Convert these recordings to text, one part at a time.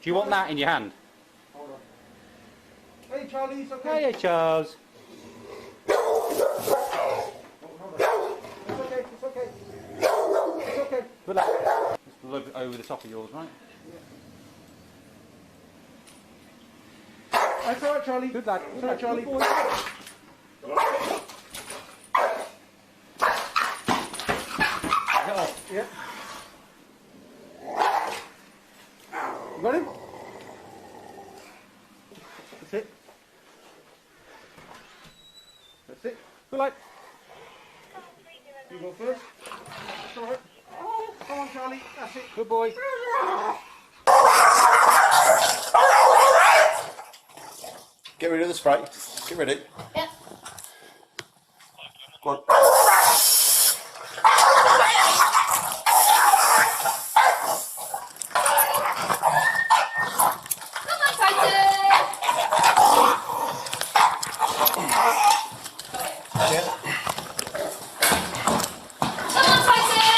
Do you want that in your hand? Hold on. Hey Charlie, it's okay. Hey, Charles. Oh, hold on. It's okay, it's okay. It's okay. Good luck. Just a little bit over the top of yours, right? That's alright, Charlie. Good lad. It's alright, Charlie. Good boy. Get off. Yeah. You got him? That's it. That's it. Good luck. You go first. That's alright. Oh, come on, Charlie. That's it. Good boy. Get rid of the spray. Get rid of it. Yep. Go on. Come on, Titan. Yeah. Come on, Titan.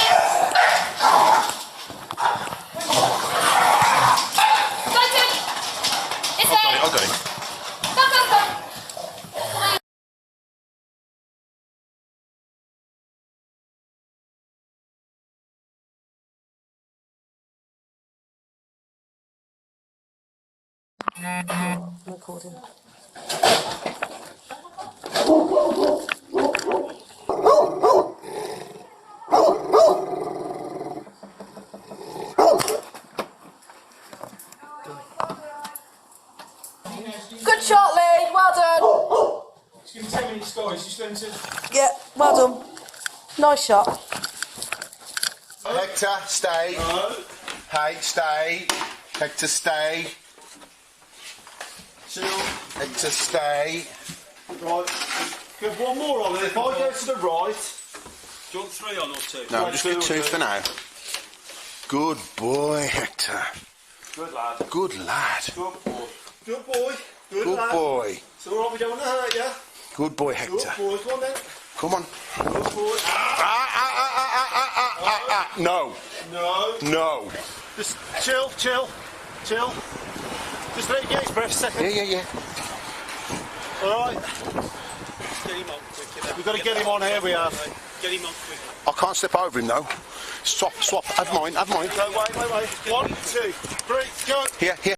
Titan. It's there. I'll do it. Come, come, come. Recording. Good shot, Lee. Well done. Just give me 10 minutes, guys. Just going to... Yeah, well done. Nice shot. Hector, stay. No. Hey, stay. Hector, stay. Chill. Hector, stay. Right. Give one more on it. If I go to the right... Do you want 3 on or 2? No, Right, just get 2 for now. Good boy, Hector. Good lad. Good lad. Good boy. Good boy. Good Good lad. boy. So alright, we don't want to hurt you. Good boy, Good Hector. boy. Come on then. Come on. Good boy. No. No. No. Just chill, chill, chill. Just let it get its breath a second. Yeah. Alright. Get him on quick. We've got to get him on here, we have. Get him on quick. I can't step over him though. Swap. Have mine. No, wait. 1, 2, 3, go. Here.